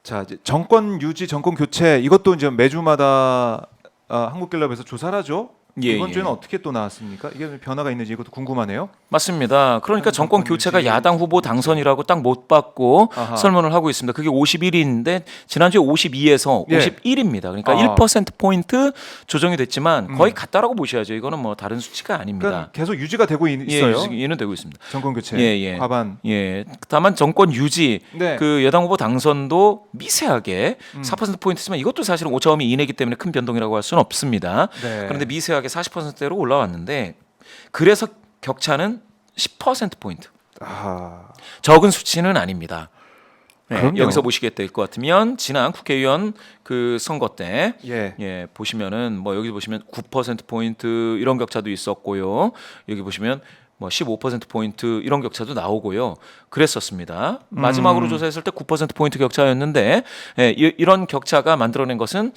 자, 이제 정권 유지, 정권 교체 이것도 이제 매주마다 한국갤럽에서 조사를 하죠. 예, 이번 예. 주에는 어떻게 또 나왔습니까? 이게 변화가 있는지 이것도 궁금하네요. 맞습니다. 그러니까 정권 정권 교체가 유지. 야당 후보 당선이라고 딱 못 받고 아하. 설문을 하고 있습니다. 그게 51인데 지난주에 52에서 예. 51입니다. 그러니까 아. 1% 포인트 조정이 됐지만 거의 같다라고 보셔야죠. 이거는 뭐 다른 수치가 아닙니다. 그러니까 계속 유지가 되고 예, 있어요. 이해는 되고 있습니다. 정권 교체, 예. 과반. 예. 다만 정권 유지, 네. 그 여당 후보 당선도 미세하게 4% 포인트지만 이것도 사실은 오차범위 이내기 때문에 큰 변동이라고 할 수는 없습니다. 네. 그런데 미세하게 40%대로 올라왔는데 그래서 격차는 10% 포인트. 아, 적은 수치는 아닙니다. 네, 그럼요. 여기서 보시게 될 것 같으면 지난 국회의원 그 선거 때 예. 보시면은 뭐 여기 보시면 9% 포인트 이런 격차도 있었고요. 여기 보시면 뭐 15% 포인트 이런 격차도 나오고요. 그랬었습니다. 마지막으로 조사했을 때 9% 포인트 격차였는데 이런 격차가 만들어낸 것은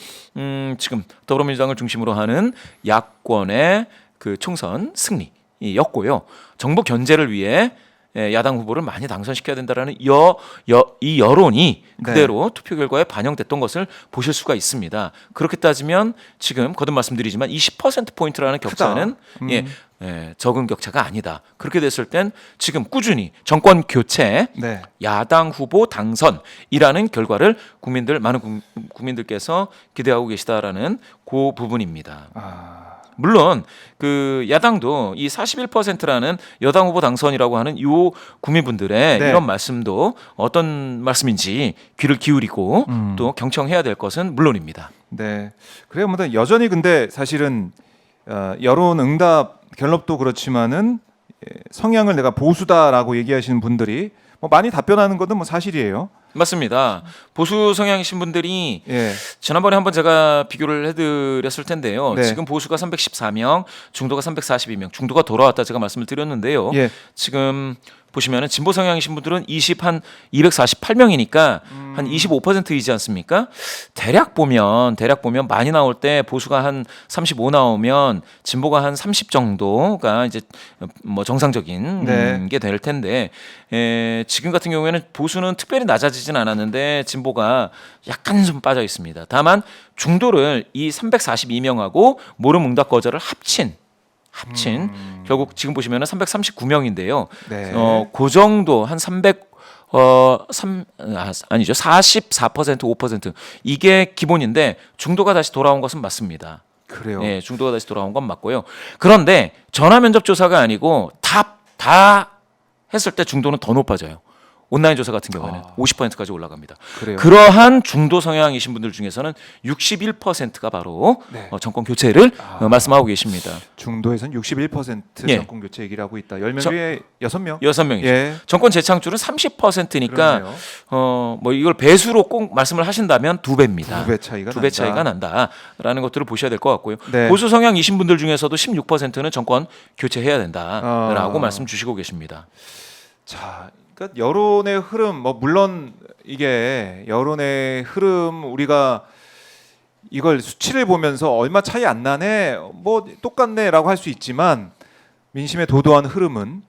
지금 더불어민주당을 중심으로 하는 야권의 그 총선 승리였고요. 정부 견제를 위해 야당 후보를 많이 당선시켜야 된다라는 이 여론이 그대로 투표 결과에 반영됐던 것을 보실 수가 있습니다. 그렇게 따지면 지금 거듭 말씀드리지만 20% 포인트라는 격차는 적은 격차가 아니다. 그렇게 됐을 땐 지금 꾸준히 정권 교체, 네. 야당 후보 당선이라는 결과를 많은 국민들께서 기대하고 계시다라는 그 부분입니다. 아, 물론 그 야당도 이 41%라는 여당 후보 당선이라고 하는 이 국민분들의 네. 이런 말씀도 어떤 말씀인지 귀를 기울이고 또 경청해야 될 것은 물론입니다. 네. 그래요. 뭐 여전히 근데 사실은 여론 응답 갤럽도 그렇지만은 성향을 내가 보수다라고 얘기하시는 분들이 뭐 많이 답변하는 것은 뭐 사실이에요. 맞습니다. 보수 성향이신 분들이 예. 지난번에 한번 제가 비교를 해드렸을 텐데요. 네. 지금 보수가 314명, 중도가 342명, 중도가 돌아왔다 제가 말씀을 드렸는데요. 예. 지금 보시면은 진보 성향이신 분들은 248명이니까 한 25%이지 않습니까? 대략 보면 많이 나올 때 보수가 한 35 나오면 진보가 한 30 정도가 이제 뭐 정상적인 네. 게 될 텐데 지금 같은 경우에는 보수는 특별히 낮아지진 않았는데 진보가 약간 좀 빠져 있습니다. 다만 중도를 이 342명하고 모름 응답 거절을 합친 결국 지금 보시면은 339명인데요. 네. 그 정도 한 44% 5% 이게 기본인데 중도가 다시 돌아온 것은 맞습니다. 그래요. 네, 중도가 다시 돌아온 건 맞고요. 그런데 전화 면접 조사가 아니고 다 했을 때 중도는 더 높아져요. 온라인 조사 같은 경우에는 50%까지 올라갑니다. 그래요. 그러한 중도 성향이신 분들 중에서는 61%가 바로 네. 정권 교체를 말씀하고 계십니다. 중도에서는 61% 예. 정권 교체 얘기를 하고 있다. 10명 중에 6명. 6명이죠. 예. 정권 재창출은 30%니까 그러네요. 뭐 이걸 배수로 꼭 말씀을 하신다면 2배입니다. 2배 차이가 두 배 차이가 난다라는 것들을 보셔야 될 것 같고요. 네. 보수 성향이신 분들 중에서도 16%는 정권 교체해야 된다라고 아. 말씀 주시고 계십니다. 자, 그러니까 여론의 흐름 뭐 물론 이게 여론의 흐름 우리가 이걸 수치를 보면서 얼마 차이 안 나네 뭐 똑같네라고 할 수 있지만 민심의 도도한 흐름은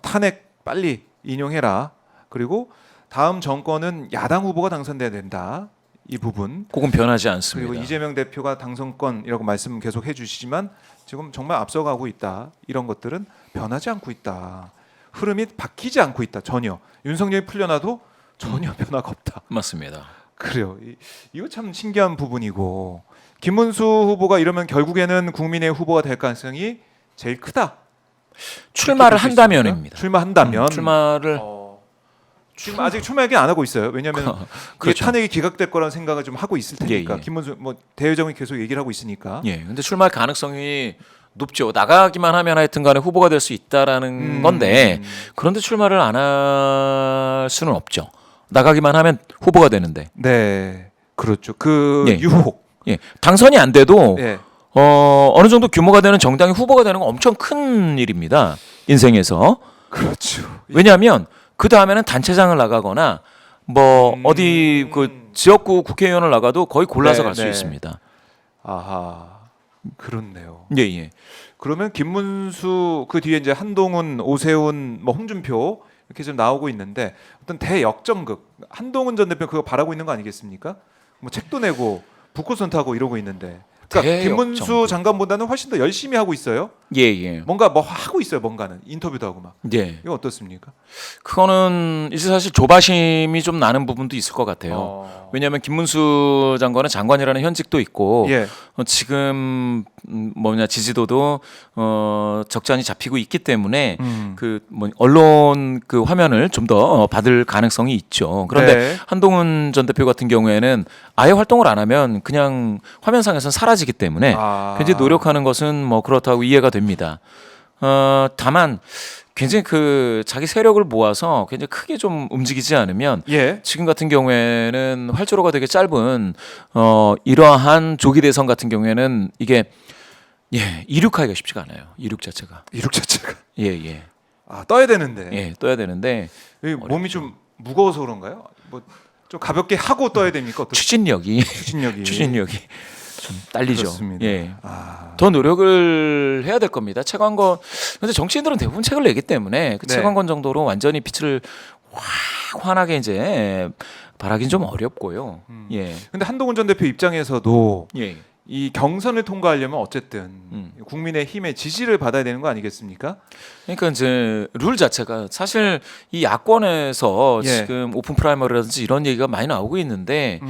탄핵 빨리 인용해라 그리고 다음 정권은 야당 후보가 당선돼야 된다 이 부분 그건 변하지 않습니다. 그리고 이재명 대표가 당선권이라고 말씀 계속 해주시지만 지금 정말 앞서가고 있다 이런 것들은 변하지 않고 있다. 흐름이 바뀌지 않고 있다. 전혀. 윤석열이 풀려나도 전혀 변화가 없다. 맞습니다. 그래요. 이거 참 신기한 부분이고 김문수 후보가 이러면 결국에는 국민의 후보가 될 가능성이 제일 크다. 출마를 볼수 있습니까? 한다면입니다. 출마한다면 출마를 지금 아직 출마 얘기 안 하고 있어요. 왜냐하면 이게 그렇죠. 탄핵이 기각될 거라는 생각을 좀 하고 있을 테니까. 예, 예. 김문수 뭐 대회장이 계속 얘기를 하고 있으니까. 예. 근데 출마할 가능성이 높죠. 나가기만 하면 하여튼 간에 후보가 될 수 있다라는 건데 그런데 출마를 안 할 수는 없죠. 나가기만 하면 후보가 되는데. 네, 그렇죠. 그 예. 유혹. 예. 당선이 안 돼도 예. 어느 정도 규모가 되는 정당이 후보가 되는 건 엄청 큰 일입니다. 인생에서. 그렇죠. 왜냐하면 그 다음에는 단체장을 나가거나 뭐 어디 그 지역구 국회의원을 나가도 거의 골라서 네, 갈 수 네. 있습니다. 아하, 그렇네요. 예, 예. 그러면 김문수 그 뒤에 이제 한동훈, 오세훈, 뭐 홍준표 이렇게 좀 나오고 있는데 어떤 대역전극. 한동훈 전 대표 그거 바라고 있는 거 아니겠습니까? 뭐 책도 내고 북코선 타고 이러고 있는데. 그러니까 김문수 대역전극. 장관보다는 훨씬 더 열심히 하고 있어요. 예, 예. 뭔가 뭐 하고 있어요. 뭔가는 인터뷰도 하고 막. 예. 이거 어떻습니까? 그거는 이제 사실 조바심이 좀 나는 부분도 있을 것 같아요. 왜냐하면 김문수 장관은 장관이라는 현직도 있고 예. 지금 뭐냐 지지도도 적잖이 잡히고 있기 때문에 그 뭐 언론 그 화면을 좀 더 받을 가능성이 있죠. 그런데 네. 한동훈 전 대표 같은 경우에는 아예 활동을 안 하면 그냥 화면상에서는 사라지기 때문에 굉장히 노력하는 것은 뭐 그렇다고 이해가 됩니다. 다만 굉장히 그 자기 세력을 모아서 굉장히 크게 좀 움직이지 않으면 예. 지금 같은 경우에는 활주로가 되게 짧은 이러한 조기 대선 같은 경우에는 이게 이륙하기가 쉽지가 않아요. 이륙 자체가. 이륙 자체가. 예. 떠야 되는데. 예, 떠야 되는데 몸이 좀 무거워서 그런가요? 뭐 좀 가볍게 하고 떠야 됩니까? 어떻게? 추진력이 추진력이 좀 딸리죠. 그렇습니다. 예. 더 노력을 해야 될 겁니다. 최광건 근데 정치인들은 대부분 책을 내기 때문에 그 네. 최광건 정도로 완전히 빛을 확 환하게 이제 바라긴 좀 어렵고요. 예. 근데 한동훈 전 대표 입장에서도 예. 이 경선을 통과하려면 어쨌든 국민의힘의 지지를 받아야 되는 거 아니겠습니까? 그러니까 이제 룰 자체가 사실 이 야권에서 예. 지금 오픈 프라이머리라든지 이런 얘기가 많이 나오고 있는데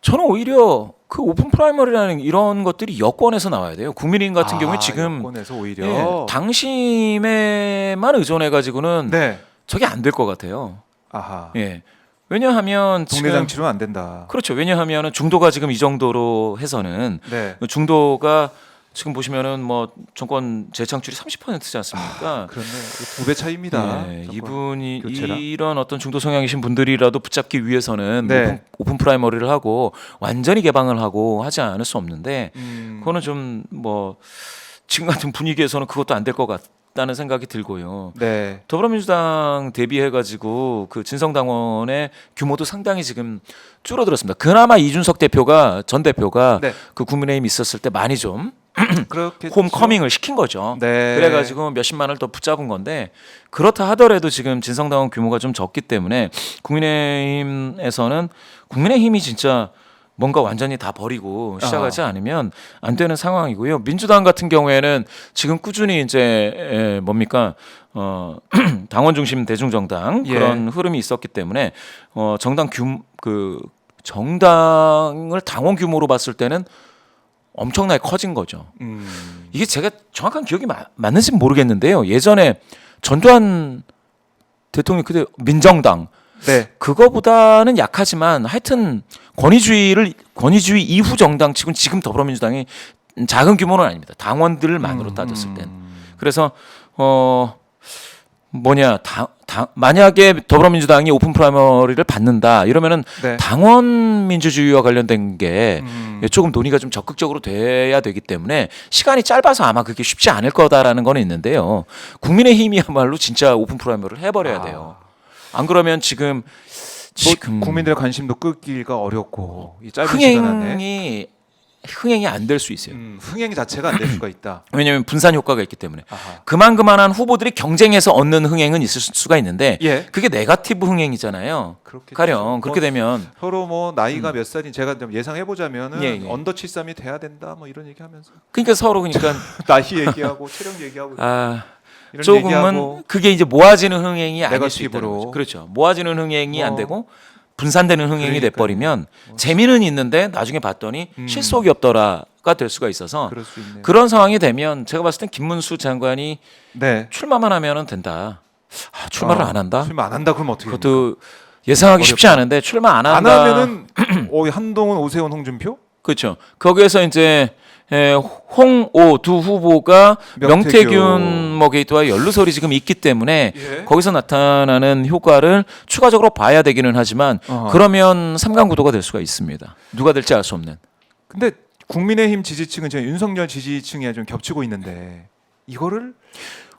저는 오히려 그 오픈 프라이머리라는 이런 것들이 여권에서 나와야 돼요. 국민의힘 같은 경우에 지금 여권에서 오히려 당심에만 의존해 가지고는 네. 저게 안 될 것 같아요. 아하. 예. 왜냐하면 동네 지금 장치로는 안 된다. 그렇죠. 왜냐하면은 중도가 지금 이 정도로 해서는 네. 중도가 지금 보시면은 뭐 정권 재창출이 30%지 않습니까? 그렇네. 2배 차이입니다. 예, 정권 이분이 교체랑. 이런 어떤 중도 성향이신 분들이라도 붙잡기 위해서는 네. 오픈 프라이머리를 하고 완전히 개방을 하고 하지 않을 수 없는데 그거는 좀 뭐 지금 같은 분위기에서는 그것도 안 될 것 같다는 생각이 들고요. 네. 더불어민주당 대비해가지고 그 진성당원의 규모도 상당히 지금 줄어들었습니다. 그나마 이준석 대표가 전 대표가 네. 그 국민의힘 있었을 때 많이 좀 그렇게 홈커밍을 시킨 거죠. 네. 그래가지고 몇십만을 더 붙잡은 건데 그렇다 하더라도 지금 진성당원 규모가 좀 적기 때문에 국민의힘에서는 국민의힘이 진짜 뭔가 완전히 다 버리고 시작하지 않으면 안 되는 상황이고요. 민주당 같은 경우에는 지금 꾸준히 이제 뭡니까 당원 중심 대중정당 예. 그런 흐름이 있었기 때문에 정당을 당원 규모로 봤을 때는 엄청나게 커진 거죠. 이게 제가 정확한 기억이 맞는지는 모르겠는데요. 예전에 전두환 대통령 그때 민정당 네. 그거보다는 약하지만 하여튼 권위주의 이후 정당 치고는 지금 더불어민주당이 작은 규모는 아닙니다. 당원들만으로 따졌을 땐. 그래서 만약에 더불어민주당이 오픈 프라이머리를 받는다 이러면은 네. 당원 민주주의와 관련된 게 조금 논의가 좀 적극적으로 돼야 되기 때문에 시간이 짧아서 아마 그게 쉽지 않을 거다라는 건 있는데요. 국민의힘이야말로 진짜 오픈 프라이머리를 해버려야 돼요. 안 그러면 지금 국민들의 관심도 끄기가 어렵고 이 짧은 시간 안에 흥행이 안 될 수 있어요. 흥행 자체가 안 될 수가 있다. 왜냐하면 분산 효과가 있기 때문에 아하. 그만한 후보들이 경쟁해서 얻는 흥행은 있을 수가 있는데 예. 그게 네거티브 흥행이잖아요. 그렇겠죠. 가령 그렇게 되면 서로 뭐 나이가 몇 살인 제가 좀 예상해 보자면은 예. 언더 73이 돼야 된다 뭐 이런 얘기하면서 그러니까 서로 그러니까 나이 얘기하고 체력 얘기하고 이런 조금은 얘기하고 그게 이제 모아지는 흥행이 아닐 수 있다는 네거티브로. 거죠. 그렇죠. 모아지는 흥행이 안 되고 분산되는 흥행이 그러니까요. 돼버리면 재미는 있는데 나중에 봤더니 실속이 없더라. 가 될 수가 있어서 그럴 수 있네요. 그런 상황이 되면 제가 봤을 땐 김문수 장관이 네. 출마만 하면은 된다. 출마를 안 한다? 출마 안 한다 그러면 어떻게 됩니까? 그것도 예상하기 쉽지 않은데 출마 안 한다. 안 하면은 한동훈, 오세훈, 홍준표? 그렇죠. 거기에서 이제 홍오 두 후보가 명태균 뭐 게이트와 연루설이 지금 있기 때문에 예. 거기서 나타나는 효과를 추가적으로 봐야 되기는 하지만 그러면 삼강 구도가 될 수가 있습니다. 누가 될지 알 수 없는. 근데 국민의힘 지지층은 지금 윤석열 지지층이 좀 겹치고 있는데 이거를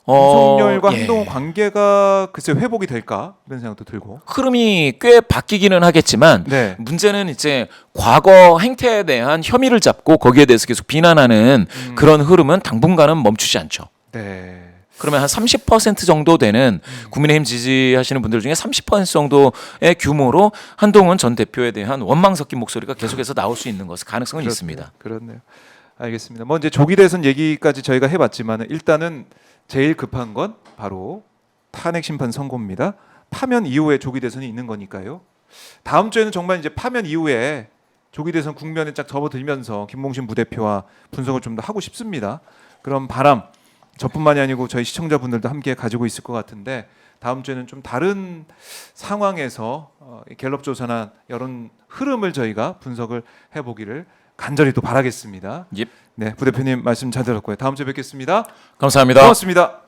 윤석열과 예. 한동훈 관계가 글쎄 회복이 될까 이런 생각도 들고. 흐름이 꽤 바뀌기는 하겠지만 네. 문제는 이제 과거 행태에 대한 혐의를 잡고 거기에 대해서 계속 비난하는 그런 흐름은 당분간은 멈추지 않죠. 네. 그러면 한 30% 정도 되는 국민의힘 지지하시는 분들 중에 30% 정도의 규모로 한동훈 전 대표에 대한 원망 섞인 목소리가 계속해서 나올 수 있는 것은 가능성은 있습니다. 그렇네요. 알겠습니다. 뭐 이제 조기 대선 얘기까지 저희가 해봤지만 일단은 제일 급한 건 바로 탄핵 심판 선고입니다. 파면 이후에 조기 대선이 있는 거니까요. 다음 주에는 정말 이제 파면 이후에 조기 대선 국면에 쫙 접어들면서 김봉신 부대표와 분석을 좀 더 하고 싶습니다. 그런 바람 저뿐만이 아니고 저희 시청자분들도 함께 가지고 있을 것 같은데 다음 주에는 좀 다른 상황에서 갤럽 조사나 여론 흐름을 저희가 분석을 해보기를 간절히 또 바라겠습니다. 예. 네, 부대표님 말씀 잘 들었고요. 다음 주에 뵙겠습니다. 감사합니다. 고맙습니다.